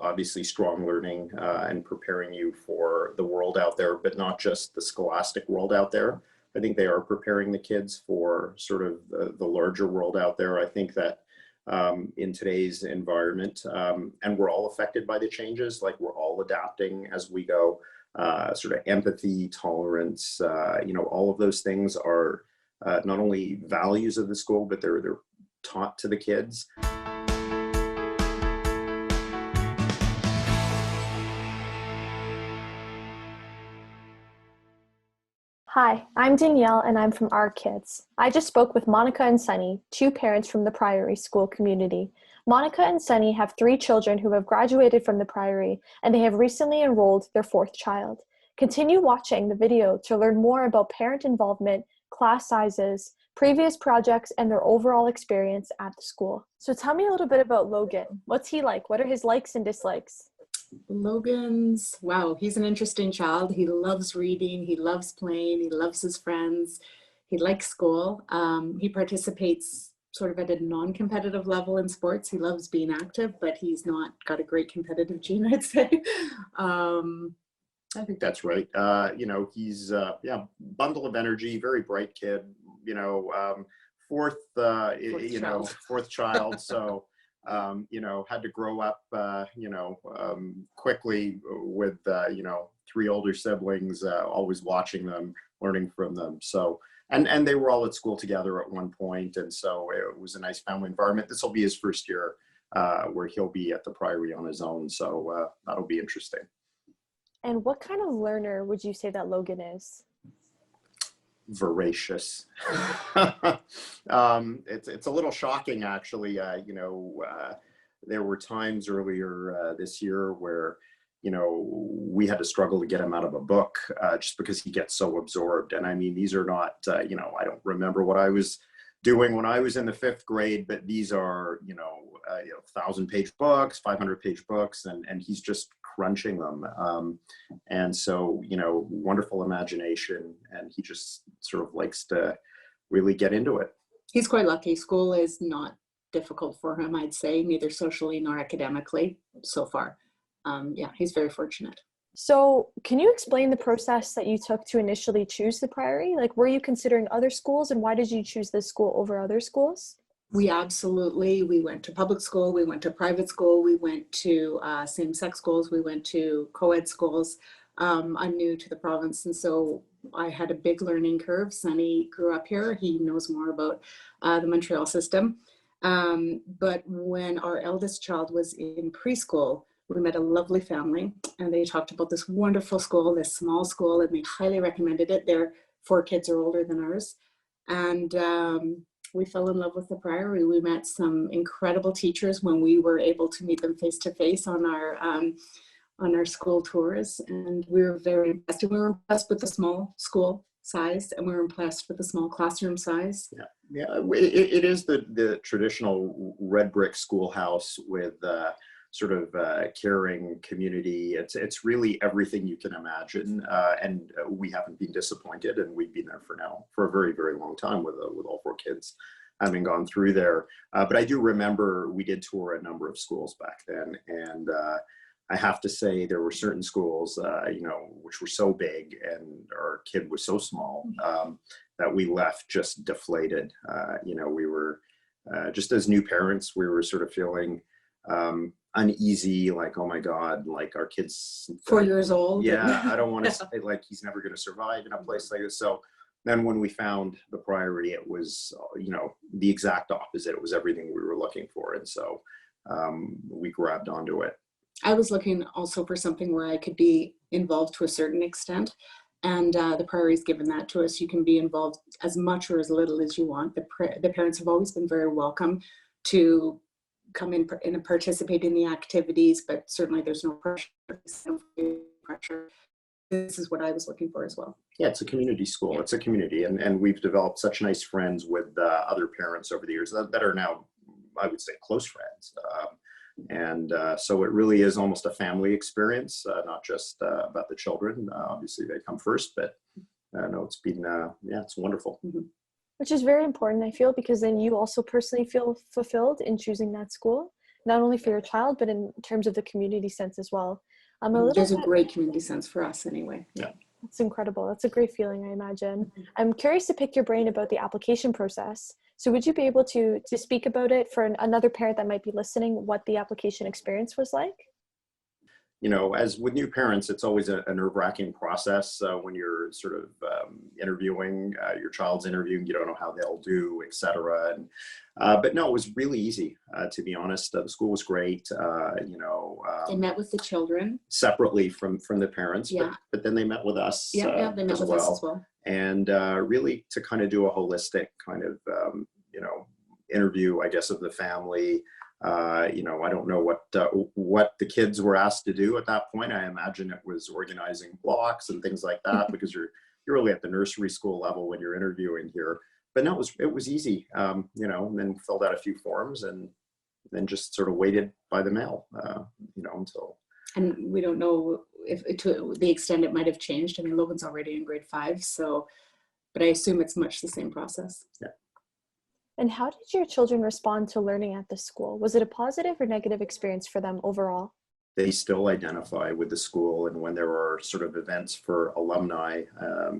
obviously strong learning and preparing you for the world out there, but not just the scholastic world out there. I think they are preparing the kids for sort of the larger world out there. I think that in today's environment, and we're all affected by the changes, like we're all adapting as we go, sort of empathy, tolerance, all of those things are not only values of the school, but they're taught to the kids. Hi, I'm Danielle and I'm from Our Kids. I just spoke with Monica and Sunny, two parents from the Priory School community. Monica and Sunny have 3 children who have graduated from the Priory, and they have recently enrolled their 4th child. Continue watching the video to learn more about parent involvement, class sizes, previous projects, and their overall experience at the school. So tell me a little bit about Logan. What's he like? What are his likes and dislikes? Wow, he's an interesting child. He loves reading, he loves playing, he loves his friends, he likes school. He participates sort of at a non-competitive level in sports. He loves being active, but he's not got a great competitive gene, I'd say. I think that's right. He's bundle of energy, very bright kid, fourth child. So had to grow up, quickly with, 3 older siblings, always watching them, learning from them. So, and they were all at school together at one point. And so it was a nice family environment. This will be his first year where he'll be at the Priory on his own. So that'll be interesting. And what kind of learner would you say that Logan is? Voracious. It's a little shocking, actually. There were times earlier this year where we had to struggle to get him out of a book just because he gets so absorbed. And I mean, these are not I don't remember what I was doing when I was in the 5th grade, but these are 1,000-page books, 500-page books, and he's just crunching them. And so, wonderful imagination, and he just sort of likes to really get into it. He's quite lucky. School is not difficult for him, I'd say, neither socially nor academically so far. He's very fortunate. So can you explain the process that you took to initially choose the Priory? Like, were you considering other schools, and why did you choose this school over other schools? We went to public school, we went to private school, we went to same-sex schools, we went to co-ed schools. I'm new to the province, and so I had a big learning curve. Sunny grew up here. He knows more about the Montreal system. But when our eldest child was in preschool, we met a lovely family, and they talked about this wonderful school, this small school, and they highly recommended it. Their 4 kids are older than ours. And we fell in love with the Priory. We met some incredible teachers when we were able to meet them face to face on our school tours, and we were very impressed. We were impressed with the small school size, and we were impressed with the small classroom size. It is the traditional red brick schoolhouse with sort of caring community. It's really everything you can imagine, and we haven't been disappointed, and we've been there for a very, very long time with all 4 kids having gone through there. But I do remember we did tour a number of schools back then, and I have to say there were certain schools, which were so big and our kid was so small that we left just deflated. We were just as new parents, we were sort of feeling uneasy, like, oh my God, like our kid's 4 years old. Yeah, I don't want to say like he's never going to survive in a place like this. So then when we found the Priory, it was, the exact opposite. It was everything we were looking for. And so we grabbed onto it. I was looking also for something where I could be involved to a certain extent. And the Priory's given that to us. You can be involved as much or as little as you want. The parents have always been very welcome to come in and participate in the activities, but certainly there's no pressure. This is what I was looking for as well. Yeah, it's a community school. Yeah. It's a community, and we've developed such nice friends with other parents over the years that are now, I would say, close friends. So it really is almost a family experience, not just about the children. Obviously, they come first, but no, it's been, it's wonderful. Mm-hmm. Which is very important, I feel, because then you also personally feel fulfilled in choosing that school. not only for your child, but in terms of the community sense as well. A little There's a bit, great community sense for us anyway. Yeah. That's incredible. That's a great feeling, I imagine. I'm curious to pick your brain about the application process. So would you be able to speak about it for another parent that might be listening, what the application experience was like? You know, as with new parents, it's always a nerve-wracking process when you're sort of interviewing, your child's interviewing, you don't know how they'll do, et cetera. And, but no, it was really easy, to be honest. The school was great, you know. They met with the children. Separately from the parents, Yeah. but then they met with us Yeah, they met as with well. us as well. And really to kind of do a holistic kind of, you know, interview, I guess, of the family. You know, I don't know what the kids were asked to do at that point. I imagine it was organizing blocks and things like that, because you're really at the nursery school level when you're interviewing here. But no, it was easy, you know, and then filled out a few forms and then just sort of waited by the mail, you know, until. And we don't know if to the extent it might have changed. I mean, Logan's already in grade 5, so, but I assume it's much the same process. Yeah. And how did your children respond to learning at the school? Was it a positive or negative experience for them overall? They still identify with the school, and when there are sort of events for alumni,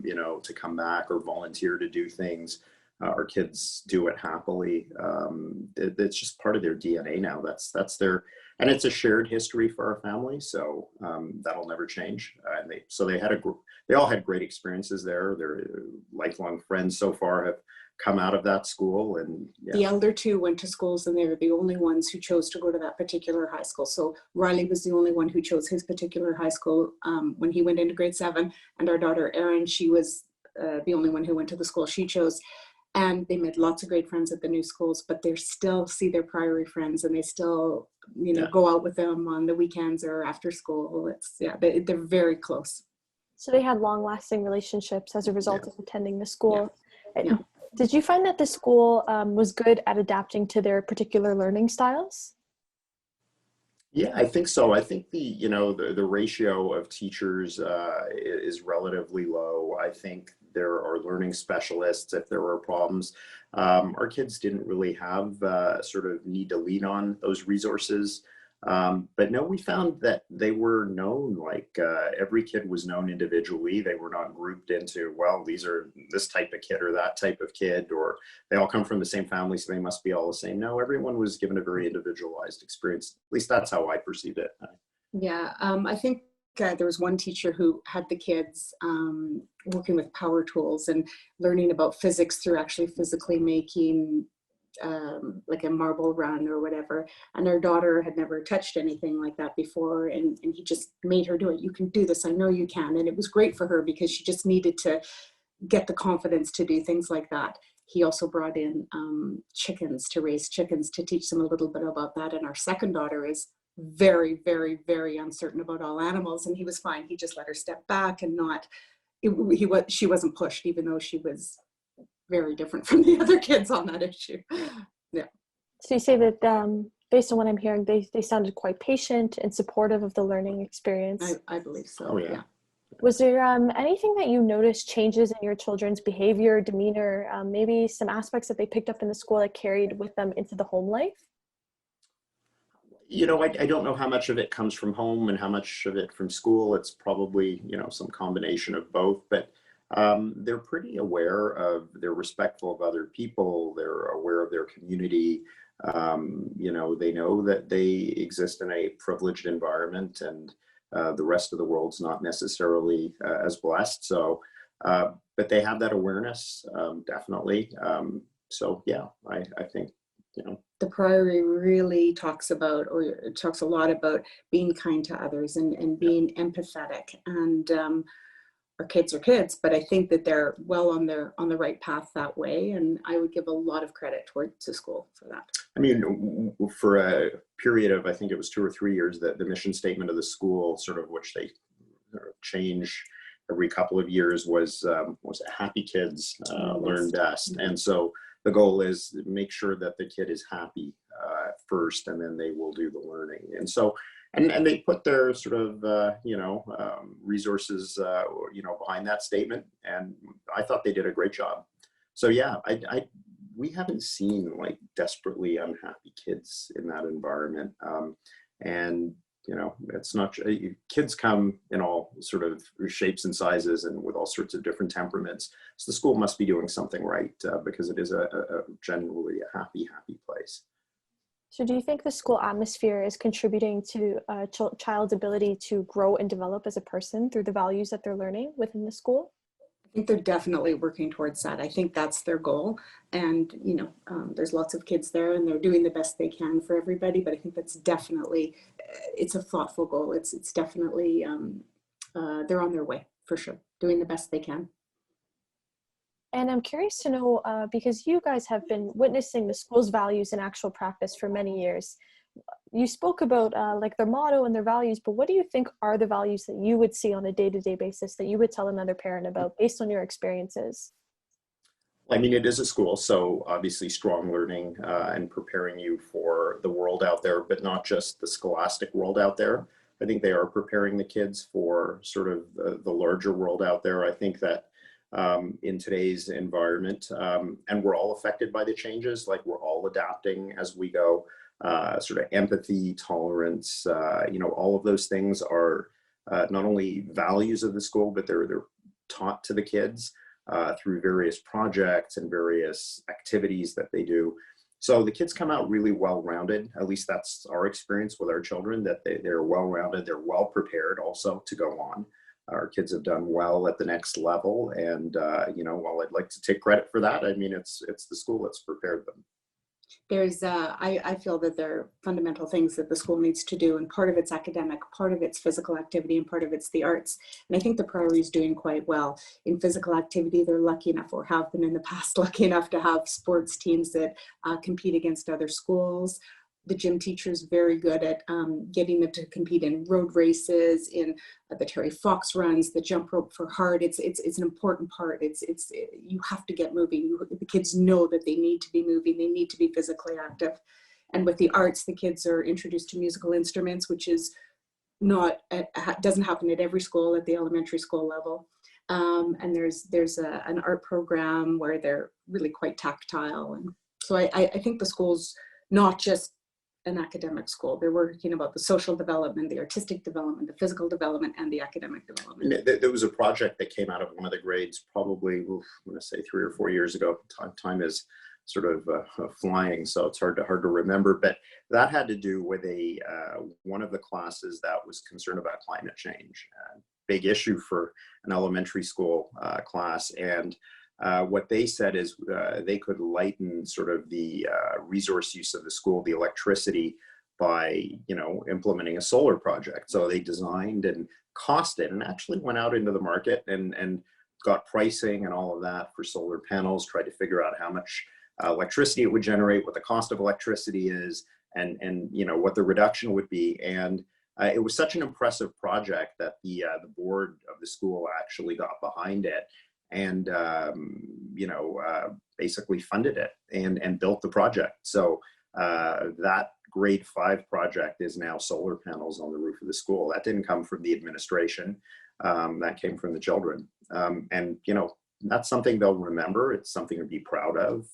you know, to come back or volunteer to do things, our kids do it happily. It's just part of their DNA now. That's their, and it's a shared history for our family, so that'll never change. And they all had great experiences there. They're lifelong friends so far, have come out of that school. And yeah. The elder two went to schools, and they were the only ones who chose to go to that particular high school. So Riley was the only one who chose his particular high school when he went into grade 7, and our daughter Erin, she was the only one who went to the school she chose. And they made lots of great friends at the new schools, but they still see their Priory friends, and they still, you know, go out with them on the weekends or after school. It's, yeah, they're very close. So they had long-lasting relationships as a result of attending the school. Yeah. Did you find that the school was good at adapting to their particular learning styles? Yeah, I think so. I think the ratio of teachers is relatively low. I think there are learning specialists if there were problems. Our kids didn't really have sort of need to lean on those resources. But no, we found that they were known, like every kid was known individually. They were not grouped into, well, these are this type of kid or that type of kid, or they all come from the same family, so they must be all the same. No, everyone was given a very individualized experience. At least that's how I perceived it. Yeah, I think there was one teacher who had the kids working with power tools and learning about physics through actually physically making like a marble run or whatever, and our daughter had never touched anything like that before, and he just made her do it. You can do this, I know you can. And it was great for her because she just needed to get the confidence to do things like that. He also brought in chickens, to raise chickens, to teach them a little bit about that. And our second daughter is very, very, very uncertain about all animals, and he was fine. He just let her step back and she wasn't pushed, even though she was very different from the other kids on that issue. Yeah. So you say that based on what I'm hearing, they sounded quite patient and supportive of the learning experience. I believe so. Oh, yeah. Was there anything that you noticed changes in your children's behavior, demeanor, maybe some aspects that they picked up in the school that carried with them into the home life? You know, I don't know how much of it comes from home and how much of it from school. It's probably, you know, some combination of both, but they're pretty aware they're respectful of other people. They're aware of their community. You know, they know that they exist in a privileged environment, and the rest of the world's not necessarily as blessed. So, but they have that awareness, definitely. So yeah, I think, you know. The Priory really talks about, or it talks a lot about being kind to others and being empathetic. And our kids are kids, but I think that they're well on the right path that way. And I would give a lot of credit towards the school for that. I mean, for a period of, I think it was 2 or 3 years, that the mission statement of the school, sort of which they change every couple of years, was happy kids learn best. And so the goal is to make sure that the kid is happy first, and then they will do the learning. And so, and they put their sort of, you know, resources, you know, behind that statement. And I thought they did a great job. So yeah, I we haven't seen like desperately unhappy kids in that environment. And you know, it's not, kids come in all sort of shapes and sizes and with all sorts of different temperaments. So the school must be doing something right, because it is a generally a happy place. So do you think the school atmosphere is contributing to a child's ability to grow and develop as a person through the values that they're learning within the school? I think they're definitely working towards that. I think that's their goal. And, you know, there's lots of kids there and they're doing the best they can for everybody. But I think that's definitely, it's a thoughtful goal. It's definitely, they're on their way for sure, doing the best they can. And I'm curious to know, because you guys have been witnessing the school's values in actual practice for many years. You spoke about like their motto and their values, but what do you think are the values that you would see on a day-to-day basis that you would tell another parent about based on your experiences? I mean, it is a school, so obviously strong learning and preparing you for the world out there, but not just the scholastic world out there. I think they are preparing the kids for sort of the larger world out there. I think that in today's environment, and we're all affected by the changes, like we're all adapting as we go. Sort of empathy, tolerance, you know, all of those things are not only values of the school, but they're taught to the kids through various projects and various activities that they do. So the kids come out really well-rounded. At least that's our experience with our children, that they're well-rounded, they're well-prepared also to go on. Our kids have done well at the next level. And, you know, while I'd like to take credit for that, I mean, it's the school that's prepared them. There's, I feel that there are fundamental things that the school needs to do, and part of it's academic, part of it's physical activity, and part of it's the arts. And I think the Priory is doing quite well. In physical activity, they're lucky enough, or have been in the past, lucky enough to have sports teams that compete against other schools. The gym teacher is very good at getting them to compete in road races, in the Terry Fox runs, the jump rope for heart. It's an important part. You have to get moving. The kids know that they need to be moving. They need to be physically active. And with the arts, the kids are introduced to musical instruments, which is doesn't happen at every school at the elementary school level. And there's an art program where they're really quite tactile. And so I think the school's not just an academic school. They're working about the social development, the artistic development, the physical development, and the academic development. There was a project that came out of one of the grades probably, I'm going to say 3 or 4 years ago. Time is sort of flying, so it's hard to remember. But that had to do with one of the classes that was concerned about climate change. Big issue for an elementary school class. And what they said is they could lighten sort of the resource use of the school, the electricity, by, you know, implementing a solar project. So they designed and costed and actually went out into the market and got pricing and all of that for solar panels, tried to figure out how much electricity it would generate, what the cost of electricity is, and you know, what the reduction would be. And it was such an impressive project that the board of the school actually got behind it and you know, basically funded it and built the project. So that grade 5 project is now solar panels on the roof of the school. That didn't come from the administration, that came from the children. And you know, that's something they'll remember. It's something to be proud of.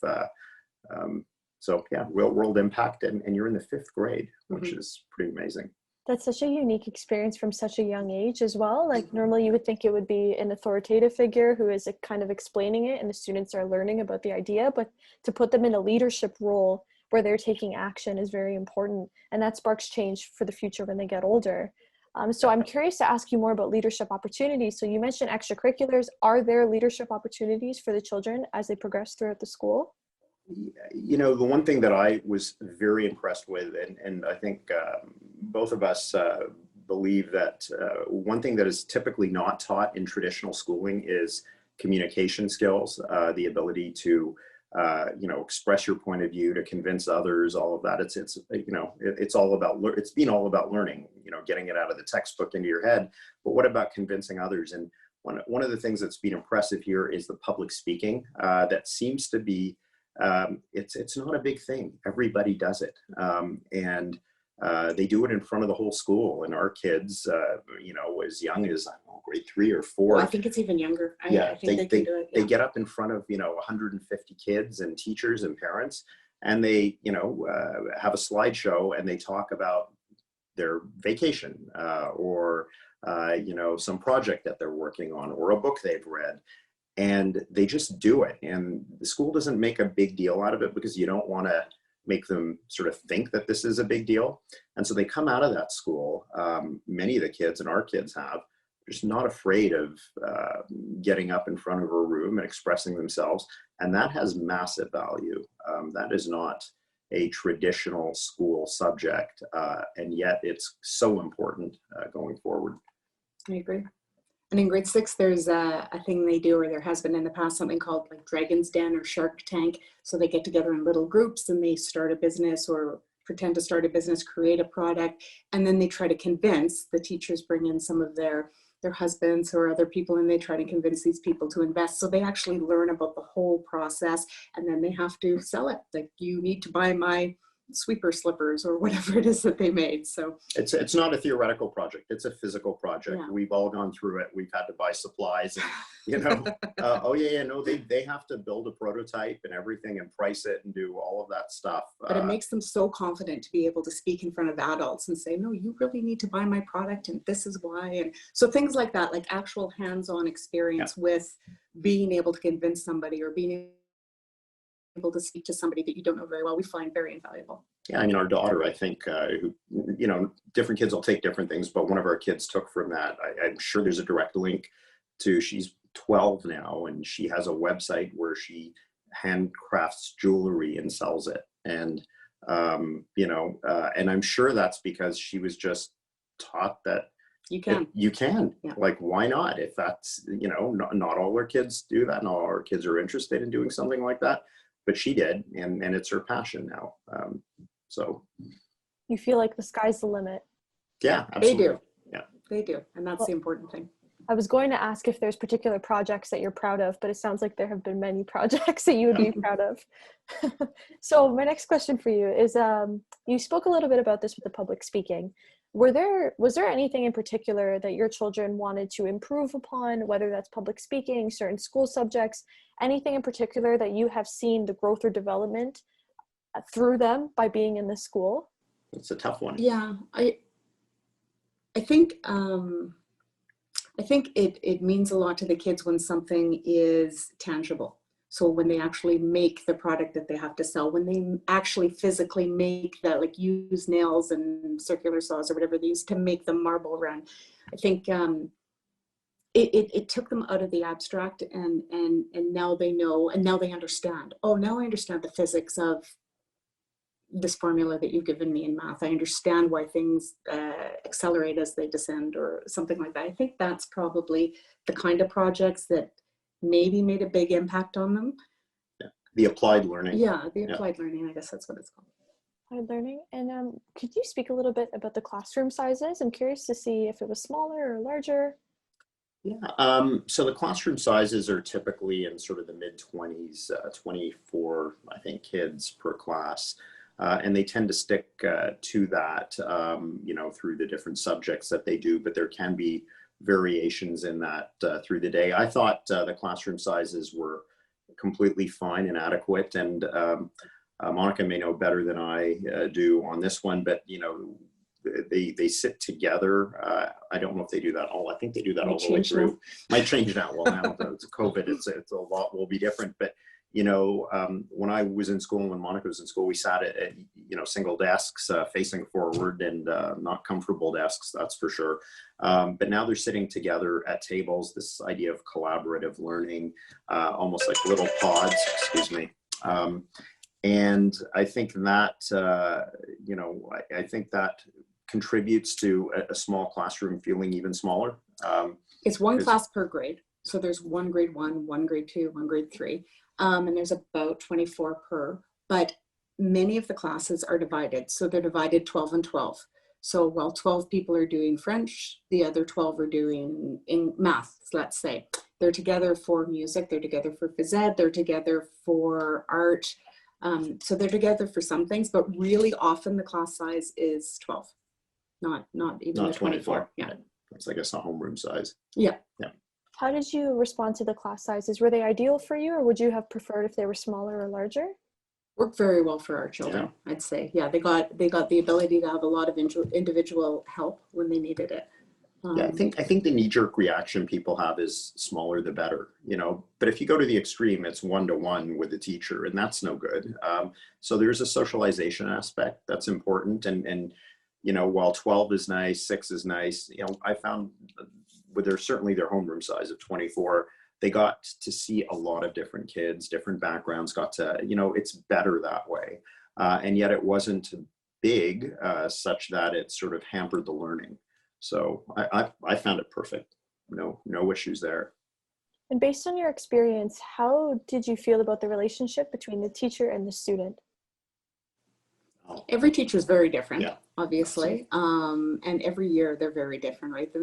So yeah, real world impact, and you're in the 5th grade, which is pretty amazing. That's such a unique experience from such a young age as well. Like normally you would think it would be an authoritative figure who is kind of explaining it and the students are learning about the idea, but to put them in a leadership role where they're taking action is very important. And that sparks change for the future when they get older. So I'm curious to ask you more about leadership opportunities. So you mentioned extracurriculars. Are there leadership opportunities for the children as they progress throughout the school? You know, the one thing that I was very impressed with, and I think both of us believe that one thing that is typically not taught in traditional schooling is communication skills, the ability to, you know, express your point of view, to convince others, all of that. It's you know, it's all about, it's been all about learning, you know, getting it out of the textbook into your head. But what about convincing others? And one of the things that's been impressive here is the public speaking that seems to be, it's not a big thing. Everybody does it. And they do it in front of the whole school. And our kids, as young as, I don't know, grade 3 or 4. Well, I think it's even younger. I think they can do it. Yeah. They get up in front of, 150 kids and teachers and parents, and they, have a slideshow, and they talk about their vacation or some project that they're working on, or a book they've read. And they just do it. And the school doesn't make a big deal out of it, because you don't want to make them sort of think that this is a big deal. And so they come out of that school, many of the kids, and our kids have, just not afraid of getting up in front of a room and expressing themselves. And that has massive value. That is not a traditional school subject, and yet it's so important going forward. I agree. And in grade 6, there's a thing they do, or there has been in the past, something called like Dragon's Den or Shark Tank. So they get together in little groups and they start a business, or pretend to start a business, create a product, and then they try to convince, the teachers bring in some of their husbands or other people, and they try to convince these people to invest. So they actually learn about the whole process, and then they have to sell it. Like, you need to buy my sweeper slippers or whatever it is that they made. So it's not a theoretical project, it's a physical project. Yeah. We've all gone through it. We've had to buy supplies, and they have to build a prototype and everything, and price it, and do all of that stuff. But it makes them so confident to be able to speak in front of adults and say, no, you really need to buy my product, and this is why. And so things like that, like actual hands-on experience with being able to convince somebody, or being able to speak to somebody that you don't know very well, we find very invaluable. Yeah, I mean, our daughter, I think, different kids will take different things, but one of our kids took from that. I'm sure there's a direct link to, she's 12 now, and she has a website where she handcrafts jewelry and sells it. And, and I'm sure that's because she was just taught that you can. Yeah. Like, why not? If that's, not all our kids do that. Not all our kids are interested in doing something like that. But she did, and it's her passion now. So you feel like the sky's the limit. Yeah, absolutely. They do. Yeah, they do, and that's the important thing. I was going to ask if there's particular projects that you're proud of, but it sounds like there have been many projects that you would be proud of. So my next question for you is, you spoke a little bit about this with the public speaking. Was there anything in particular that your children wanted to improve upon, whether that's public speaking, certain school subjects, anything in particular that you have seen the growth or development through them by being in this school? It's a tough one. Yeah, I think it means a lot to the kids when something is tangible. So when they actually make the product that they have to sell, when they actually physically make that, like use nails and circular saws or whatever they use to make the marble run, I think it took them out of the abstract, and now they know, and now they understand. Oh, now I understand the physics of this formula that you've given me in math. I understand why things accelerate as they descend, or something like that. I think that's probably the kind of projects that maybe made a big impact on them. Yeah. The applied learning. Yeah, the applied learning, I guess that's what it's called. Applied learning. And could you speak a little bit about the classroom sizes? I'm curious to see if it was smaller or larger. Yeah, so the classroom sizes are typically in sort of the mid-20s, 24, I think, kids per class. And they tend to stick to that, through the different subjects that they do, but there can be variations in that through the day. I thought the classroom sizes were completely fine and adequate, and Monica may know better than I do on this one, but they sit together. I don't know if they do that all. I think they do that all the way through. Might change now. Well, now it's COVID. It's a lot will be different, but when I was in school and when Monica was in school, we sat at single desks facing forward, and not comfortable desks, that's for sure. But now they're sitting together at tables, this idea of collaborative learning, almost like little pods, excuse me. And I think that, I think that contributes to a small classroom feeling even smaller. It's one class per grade. So there's one grade 1, one grade 2, one grade 3. And there's about 24 per, but many of the classes are divided. So they're divided 12 and 12. So while 12 people are doing French, the other 12 are doing in math, let's say. They're together for music, they're together for phys ed, they're together for art. So they're together for some things, but really often the class size is 12, not even Not the 24. Yeah. It's, I guess, a homeroom size. Yeah. Yeah. How did you respond to the class sizes? Were they ideal for you, or would you have preferred if they were smaller or larger? Worked very well for our children, I'd say. Yeah, they got the ability to have a lot of individual help when they needed it. Yeah, I think the knee-jerk reaction people have is smaller the better, you know. But if you go to the extreme, it's one-to-one with the teacher, and that's no good. So there's a socialization aspect that's important, and you know, while 12 is nice, 6 is nice, you know, I found with certainly their homeroom size of 24, they got to see a lot of different kids, different backgrounds. Got to, you know, it's better that way, and yet it wasn't big such that it sort of hampered the learning. So I found it perfect. No issues there. And based on your experience, how did you feel about the relationship between the teacher and the student? Every teacher is very different, Yeah, obviously. And every year they're very different, right?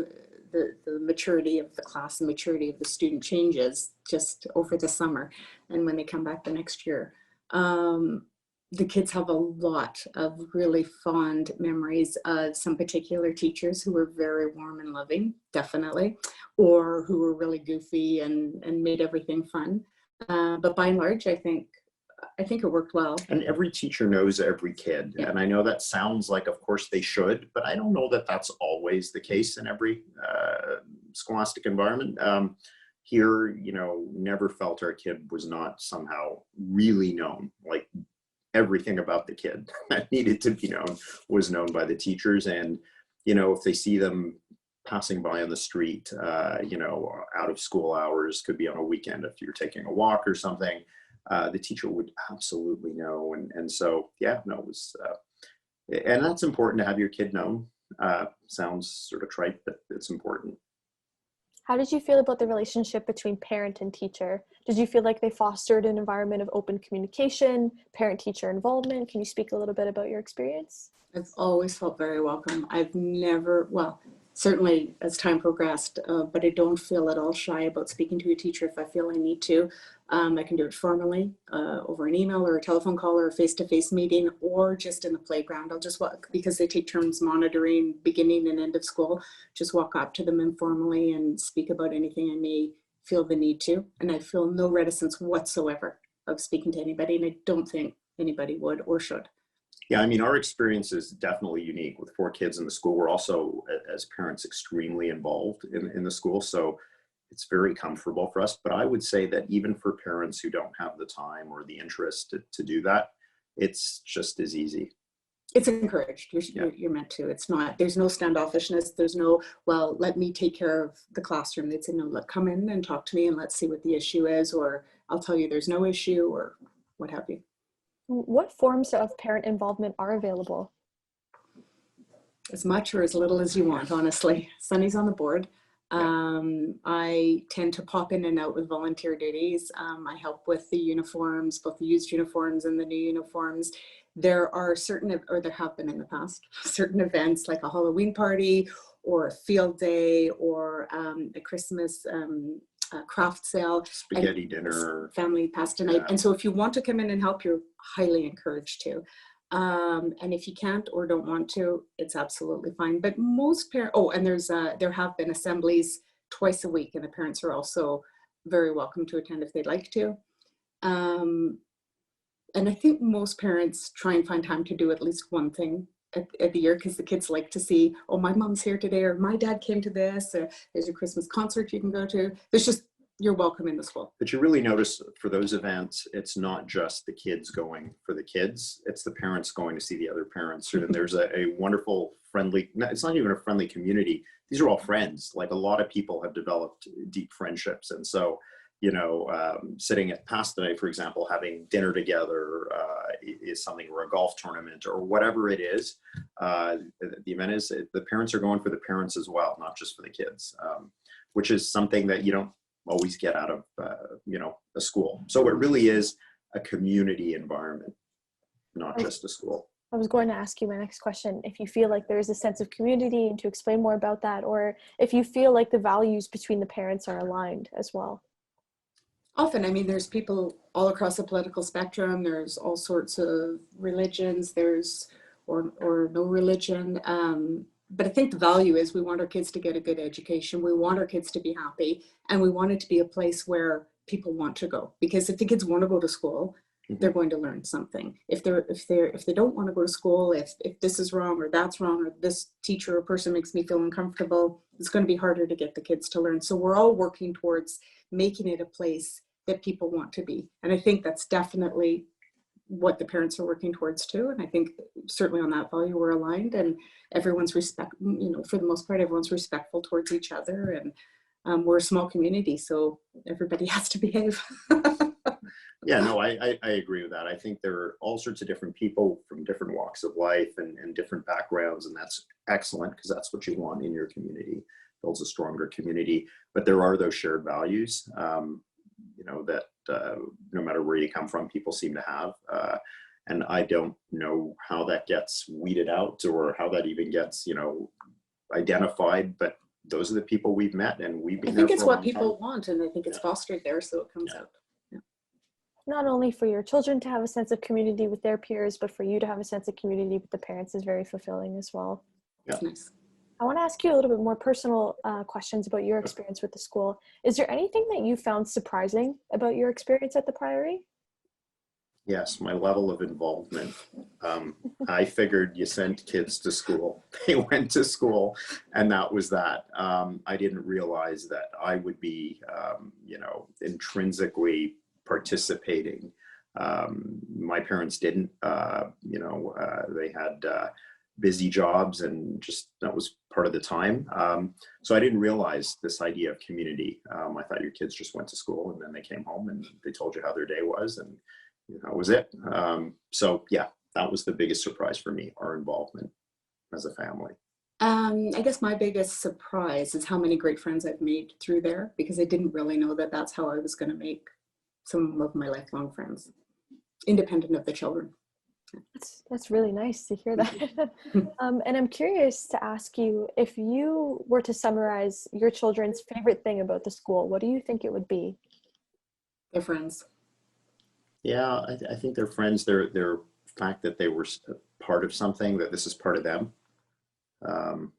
The maturity of the class, the maturity of the student changes just over the summer and when they come back the next year. The kids have a lot of really fond memories of some particular teachers who were very warm and loving, definitely, or who were really goofy and made everything fun. But by and large, I think it worked well. And every teacher knows every kid. Yeah. And I know that sounds like, of course they should, but I don't know that that's always the case in every scholastic environment. Here, you know, never felt our kid was not somehow really known. Like, everything about the kid that needed to be known was known by the teachers. And, you know, if they see them passing by on the street, you know, out of school hours, could be on a weekend if you're taking a walk or something, the teacher would absolutely know. And so, yeah, no, it was, and that's important to have your kid known. Sounds sort of trite, but it's important. How did you feel about the relationship between parent and teacher? Did you feel like they fostered an environment of open communication, parent-teacher involvement? Can you speak a little bit about your experience? I've always felt very welcome. I've never, well, certainly as time progressed, but I don't feel at all shy about speaking to a teacher if I feel I need to. I can do it formally over an email or a telephone call or a face-to-face meeting, or just in the playground. I'll just walk, because they take turns monitoring beginning and end of school, just walk up to them informally and speak about anything I may feel the need to. And I feel no reticence whatsoever of speaking to anybody, and I don't think anybody would or should. Yeah, I mean, our experience is definitely unique with 4 kids in the school. We're also, as parents, extremely involved in the school. So it's very comfortable for us. But I would say that even for parents who don't have the time or the interest to do that, it's just as easy. It's encouraged. You're meant to. It's not, there's no standoffishness. There's no, well, let me take care of the classroom. They'd say, no, come in and talk to me and let's see what the issue is, or I'll tell you there's no issue, or what have you. What forms of parent involvement are available? As much or as little as you want, honestly. Sunny's on the board. I tend to pop in and out with volunteer duties. I help with the uniforms, both the used uniforms and the new uniforms. There are certain, or there have been in the past, certain events like a Halloween party or a field day or a Christmas craft sale, spaghetti dinner, family pasta night. And so if you want to come in and help, you're highly encouraged to. And if you can't or don't want to, it's absolutely fine. But most parents, and there have been assemblies twice a week, and the parents are also very welcome to attend if they'd like to. And I think most parents try and find time to do at least one thing at the year, because the kids like to see, oh, my mom's here today, or my dad came to this, or there's a Christmas concert you can go to. There's just, you're welcome in the school. But you really notice for those events, it's not just the kids going for the kids, it's the parents going to see the other parents. And there's a wonderful, friendly, it's not even a friendly community. These are all friends. Like, a lot of people have developed deep friendships. And so, you know, sitting at pasta night, for example, having dinner together is something, or a golf tournament or whatever it is. The event is, the parents are going for the parents as well, not just for the kids, which is something that you don't always get out of, you know, a school. So it really is a community environment, not just a school. I was going to ask you my next question, if you feel like there's a sense of community, and to explain more about that, or if you feel like the values between the parents are aligned as well. Often, I mean, there's people all across the political spectrum. There's all sorts of religions. There's or no religion. But I think the value is we want our kids to get a good education. We want our kids to be happy, and we want it to be a place where people want to go. Because if the kids want to go to school, they're going to learn something. If they don't want to go to school, if this is wrong or that's wrong, or this teacher or person makes me feel uncomfortable, it's going to be harder to get the kids to learn. So we're all working towards making it a place that people want to be. And I think that's definitely what the parents are working towards too. And I think certainly on that value we're aligned, and everyone's for the most part, everyone's respectful towards each other. And we're a small community, so everybody has to behave. Yeah, no, I agree with that. I think there are all sorts of different people from different walks of life and different backgrounds, and that's excellent because that's what you want in your community. Builds a stronger community. But there are those shared values, that no matter where you come from, people seem to have. And I don't know how that gets weeded out or how that even gets, identified, but those are the people we've met, and we've been there for a long time. I think it's what people want, and I think it's fostered there, so it comes out. Not only for your children to have a sense of community with their peers, but for you to have a sense of community with the parents is very fulfilling as well. Yeah. That's nice. I want to ask you a little bit more personal questions about your experience with the school. Is there anything that you found surprising about your experience at the Priory? Yes, my level of involvement. I figured you sent kids to school. They went to school, and that was that. I didn't realize that I would be, intrinsically participating. My parents didn't. They had busy jobs, and just that was part of the time. So I didn't realize this idea of community. I thought your kids just went to school and then they came home and they told you how their day was, and that was it. So yeah, that was the biggest surprise for me, our involvement as a family. I guess my biggest surprise is how many great friends I've made through there, because I didn't really know that that's how I was going to make some of my lifelong friends, independent of the children. That's really nice to hear that. And I'm curious to ask you, if you were to summarize your children's favorite thing about the school, what do you think it would be? Their friends. Yeah, I think they're friends. Their fact that they were part of something, that this is part of them.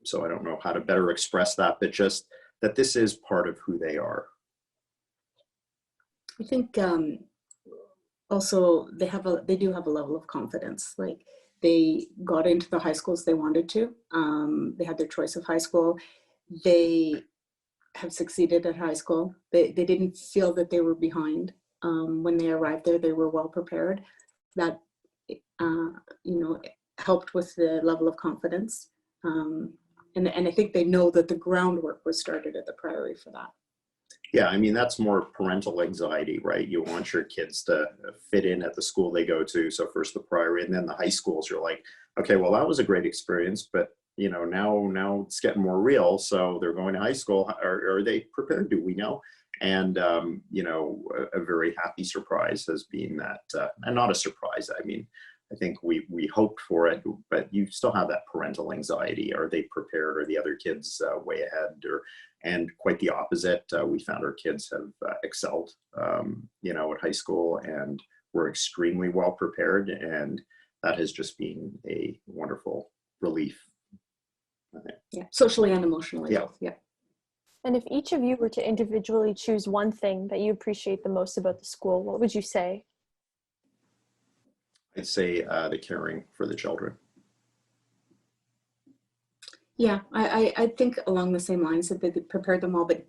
So I don't know how to better express that, but just that this is part of who they are. I think also they do have a level of confidence. Like, they got into the high schools they wanted to. They had their choice of high school. They have succeeded at high school. They didn't feel that they were behind. When they arrived there, they were well prepared. That helped with the level of confidence. And I think they know that the groundwork was started at the Priory for that. Yeah, I mean, that's more parental anxiety, right? You want your kids to fit in at the school they go to. So first the Priory, and then the high schools. You're like, okay, well, that was a great experience, but now it's getting more real. So they're going to high school. Are they prepared? Do we know? And a very happy surprise has been that, and not a surprise. I mean, I think we hoped for it, but you still have that parental anxiety. Are they prepared? Are the other kids way ahead? And quite the opposite. We found our kids have excelled, at high school, and we're extremely well prepared. And that has just been a wonderful relief, I think. Yeah, socially and emotionally. Yeah. Both. Yeah. And if each of you were to individually choose one thing that you appreciate the most about the school, what would you say? I'd say the caring for the children. Yeah, I think along the same lines that they prepared them all, but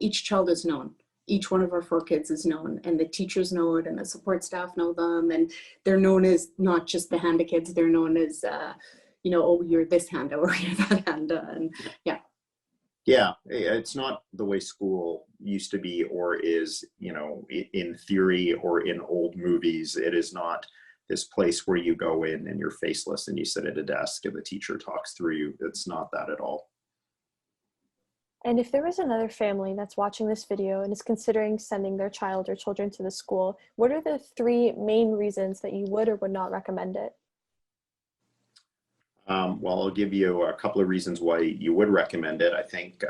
each child is known. Each one of our 4 kids is known, and the teachers know it, and the support staff know them, and they're known as not just the Handa kids, they're known as, oh, you're this Handa, or you're that Handa, and yeah. Yeah, it's not the way school used to be or is, in theory or in old movies. It is not this place where you go in and you're faceless and you sit at a desk and the teacher talks through you. It's not that at all. And if there was another family that's watching this video and is considering sending their child or children to the school, what are the 3 main reasons that you would or would not recommend it? Well, I'll give you a couple of reasons why you would recommend it. I think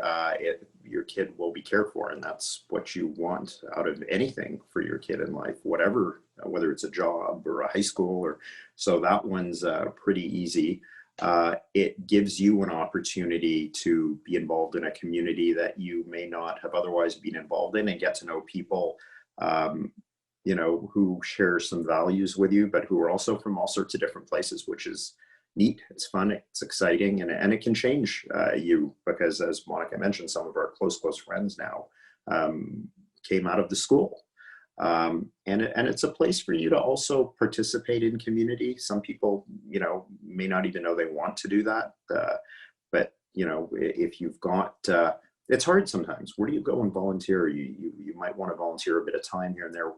your kid will be cared for. And that's what you want out of anything for your kid in life, whatever, whether it's a job or a high school, or so that one's pretty easy. It gives you an opportunity to be involved in a community that you may not have otherwise been involved in, and get to know people, you know, who share some values with you, but who are also from all sorts of different places, which is neat. It's fun, it's exciting, and it can change you, because as Monica mentioned, some of our close friends now came out of the school. And it's a place for you to also participate in community. Some people, you know, may not even know they want to do that. But, you know, if you've got, it's hard sometimes. Where do you go and volunteer? You might want to volunteer a bit of time here and there.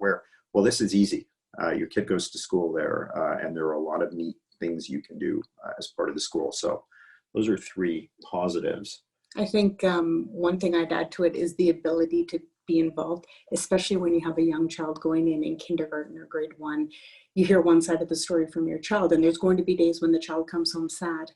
Well, this is easy. Your kid goes to school there, and there are a lot of neat things you can do as part of the school. So those are three positives. I think one thing I'd add to it is the ability to be involved, especially when you have a young child going in kindergarten or grade 1. You hear one side of the story from your child, and there's going to be days when the child comes home sad.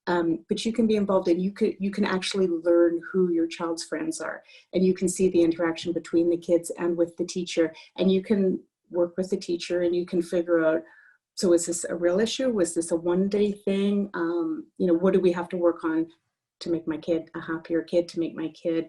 But you can be involved, and you can actually learn who your child's friends are, and you can see the interaction between the kids and with the teacher, and you can work with the teacher, and you can figure out, so is this a real issue? Was this a one-day thing? You know, what do we have to work on to make my kid a happier kid, to make my kid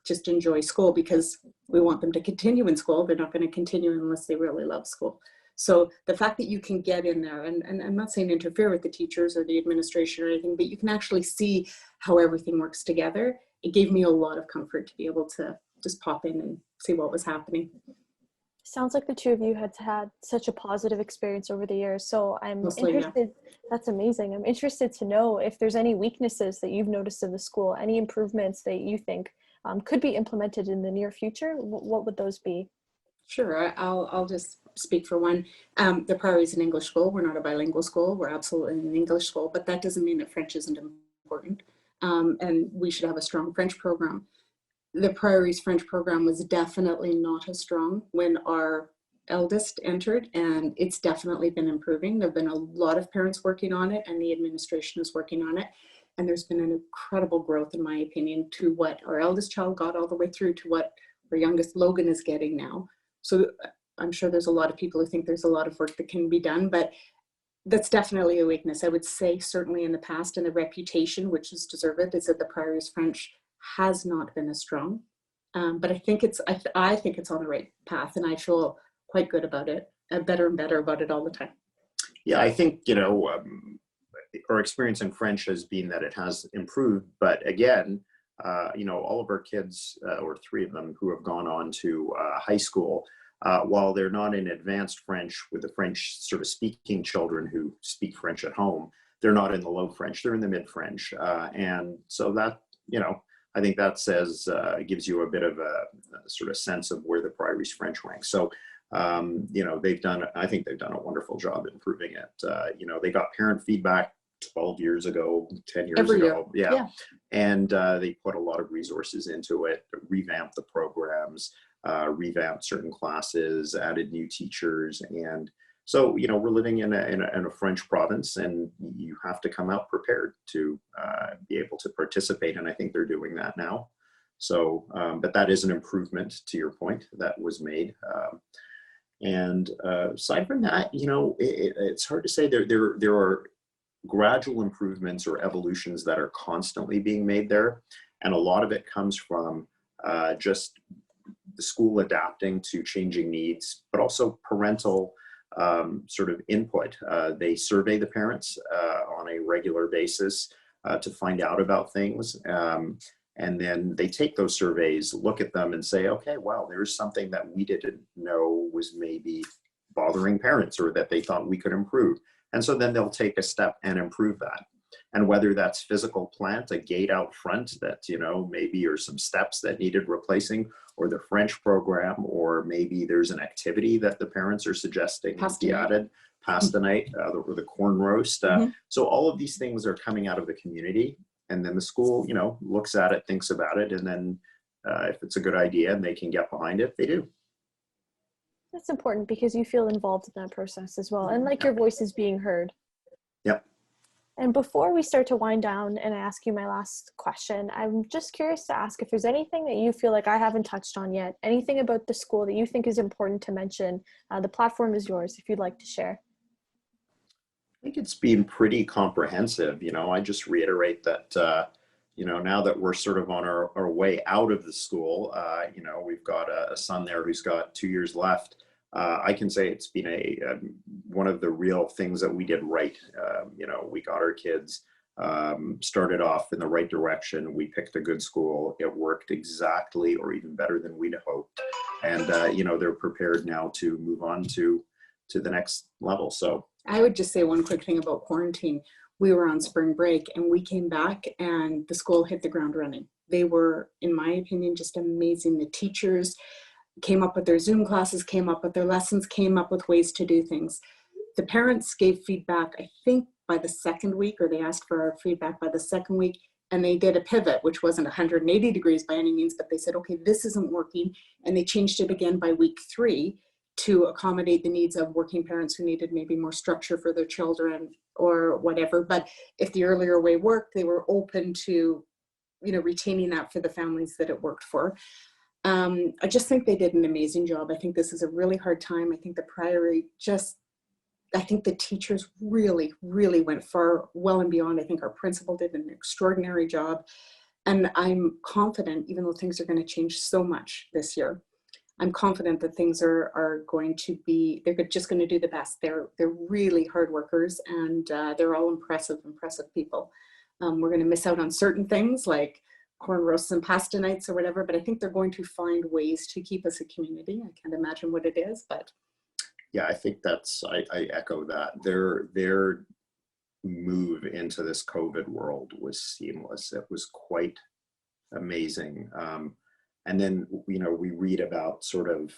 just enjoy school, because we want them to continue in school. They're not going to continue unless they really love school. So the fact that you can get in there, and I'm not saying interfere with the teachers or the administration or anything, but you can actually see how everything works together. It gave me a lot of comfort to be able to just pop in and see what was happening. Sounds like the two of you had such a positive experience over the years. So I'm interested, yeah. That's amazing. I'm interested to know if there's any weaknesses that you've noticed in the school, any improvements that you think could be implemented in the near future. What would those be? Sure, I'll just speak for one. The Priory is an English school. We're not a bilingual school. We're absolutely an English school, but that doesn't mean that French isn't important. And we should have a strong French program. The Priory's French program was definitely not as strong when our eldest entered, and it's definitely been improving. There have been a lot of parents working on it, and the administration is working on it. And there's been an incredible growth, in my opinion, to what our eldest child got all the way through to what our youngest Logan is getting now. So I'm sure there's a lot of people who think there's a lot of work that can be done, but that's definitely a weakness. I would say certainly in the past, and the reputation, which is deserved, is that the Priory's French has not been as strong. But I think it's on the right path, and I feel quite good about it, better and better about it all the time. Yeah, I think, you know, our experience in French has been that it has improved, but again, you know, all of our kids, or three of them who have gone on to high school, while they're not in advanced French with the French sort of speaking children who speak French at home, they're not in the low French, they're in the mid French. And so that, you know, I think that says, gives you a bit of a sort of sense of where the Priory's French ranks. So, you know, I think they've done a wonderful job improving it. You know, they got parent feedback 12 years ago, 10 years ago. Yeah. And they put a lot of resources into it, revamped the programs, revamped certain classes, added new teachers. And so, you know, we're living in a French province, and you have to come out prepared to be able to participate. And I think they're doing that now. So, but that is an improvement to your point that was made. And aside from that, you know, it's hard to say. There are gradual improvements or evolutions that are constantly being made there. And a lot of it comes from just the school adapting to changing needs, but also parental sort of input. They survey the parents on a regular basis to find out about things. And then they take those surveys, look at them and say, okay, well, there's something that we didn't know was maybe bothering parents, or that they thought we could improve. And so then they'll take a step and improve that. And whether that's physical plant, a gate out front that, you know, maybe are some steps that needed replacing, or the French program, or maybe there's an activity that the parents are suggesting be added, pasta night, or the corn roast. So all of these things are coming out of the community. And then the school, you know, looks at it, thinks about it, and then if it's a good idea and they can get behind it, they do. That's important, because you feel involved in that process as well. And like your voice is being heard. Yep. And before we start to wind down and ask you my last question, I'm just curious to ask if there's anything that you feel like I haven't touched on yet, anything about the school that you think is important to mention. The platform is yours if you'd like to share. I think it's been pretty comprehensive. I just reiterate that, now that we're sort of on our way out of the school, we've got a son there who's got 2 years left. I can say it's been one of the real things that we did right. We got our kids started off in the right direction. We picked a good school. It worked exactly or even better than we'd hoped. And, they're prepared now to move on to the next level. So I would just say one quick thing about quarantine. We were on spring break and we came back and the school hit the ground running. They were, in my opinion, just amazing. The teachers came up with their Zoom classes, came up with their lessons, came up with ways to do things. The parents gave feedback, I think, by the second week, or they asked for our feedback by the second week, and they did a pivot, which wasn't 180 degrees by any means, but they said, okay, this isn't working, and they changed it again by week 3 to accommodate the needs of working parents who needed maybe more structure for their children or whatever. But if the earlier way worked, they were open to, retaining that for the families that it worked for. I just think they did an amazing job. I think this is a really hard time. I think the Priory I think the teachers really, really went far, well and beyond. I think our principal did an extraordinary job. And I'm confident, even though things are going to change so much this year, I'm confident that things are going to be, they're just going to do the best. They're really hard workers, and they're all impressive people. We're going to miss out on certain things like corn roasts and pasta nights or whatever, but I think they're going to find ways to keep us a community. I can't imagine what it is, but. Yeah, I think I echo that. Their move into this COVID world was seamless. It was quite amazing. And then, we read about sort of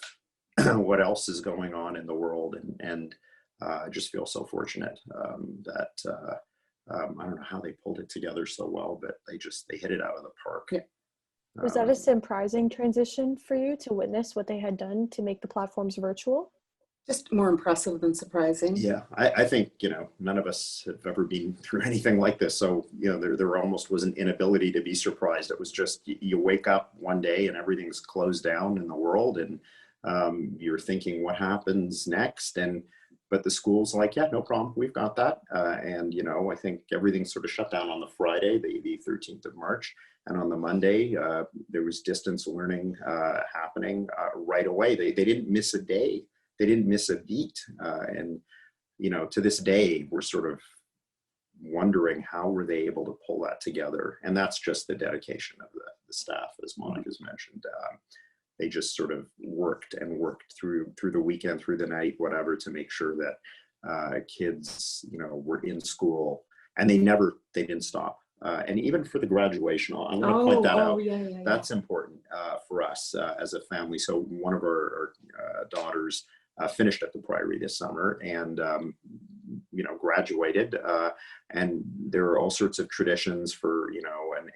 what else is going on in the world, and I just feel so fortunate that I don't know how they pulled it together so well, but they hit it out of the park. Yeah. Was that a surprising transition for you to witness what they had done to make the platforms virtual? Just more impressive than surprising. Yeah, I think, none of us have ever been through anything like this. So, there almost was an inability to be surprised. It was just, you wake up one day and everything's closed down in the world, and you're thinking, what happens next? But the school's like, yeah, no problem. We've got that. And, I think everything sort of shut down on the Friday, the 13th of March. And on the Monday, there was distance learning happening right away. They didn't miss a day. They didn't miss a beat. And, to this day, we're sort of wondering how were they able to pull that together. And that's just the dedication of the staff, as Monica's mentioned. They just sort of worked through the weekend, through the night, whatever, to make sure that kids, were in school, and they didn't stop. And even for the graduation, I'm going to point that out. Yeah. That's important for us as a family. So one of our daughters finished at the Priory this summer, and graduated. And there are all sorts of traditions for an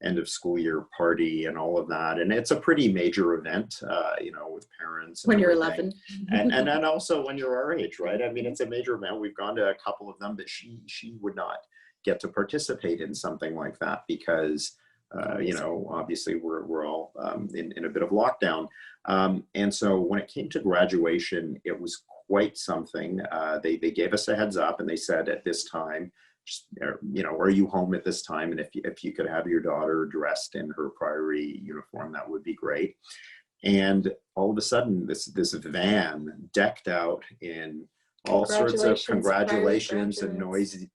end of school year party and all of that. And it's a pretty major event, with parents. And when you're everything. 11. and then also when you're our age, right? I mean, it's a major event. We've gone to a couple of them, but she would not get to participate in something like that because obviously we're all in a bit of lockdown. And so when it came to graduation, it was quite something. They gave us a heads up, and they said at this time, are you home at this time? And if you could have your daughter dressed in her Priory uniform, that would be great. And all of a sudden, this van decked out in all sorts of congratulations and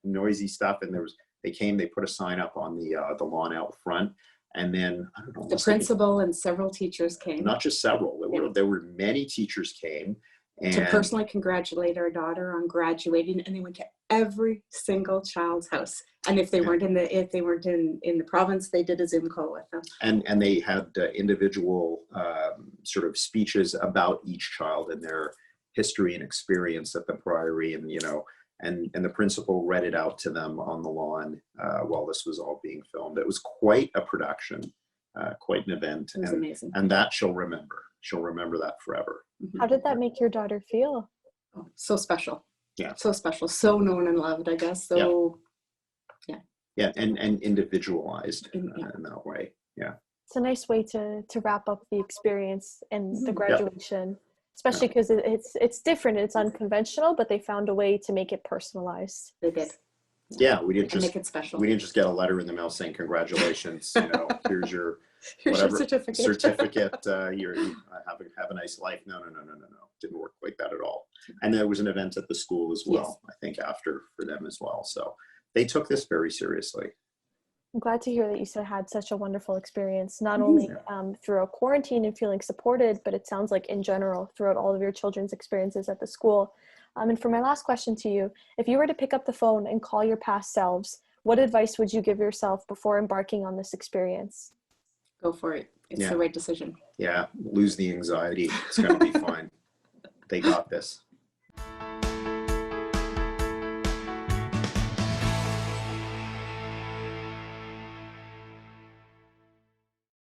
noisy stuff. And they put a sign up on the lawn out front. And then, I don't know. The principal and several teachers came. Not just several. There were many teachers came. And to personally congratulate our daughter on graduating, and they went to every single child's house. And if they weren't in the province, they did a Zoom call with them. And they had individual sort of speeches about each child and their history and experience at the Priory, and and the principal read it out to them on the lawn while this was all being filmed. It was quite a production, quite an event. It was amazing. And that she'll remember. She'll remember that forever. How did that make your daughter feel? Oh, so special. Yeah. So special, so known and loved, I guess. So yeah, and individualized Yeah. in that way. Yeah. It's a nice way to wrap up the experience and the Mhm. graduation, especially because it's different, it's unconventional, but they found a way to make it personalized. They did. Yeah, we didn't And just make it special. we didn't just get a letter in the mail saying congratulations. Here's your Here's whatever your certificate. You have a nice life. No. Didn't work like that at all. And there was an event at the school as well, I think, after for them as well. So they took this very seriously. I'm glad to hear that you had such a wonderful experience, not only through a quarantine and feeling supported, but it sounds like in general throughout all of your children's experiences at the school. And for my last question to you, if you were to pick up the phone and call your past selves, what advice would you give yourself before embarking on this experience? Go for it. It's the right decision. Yeah, lose the anxiety. It's going to be fine. They got this.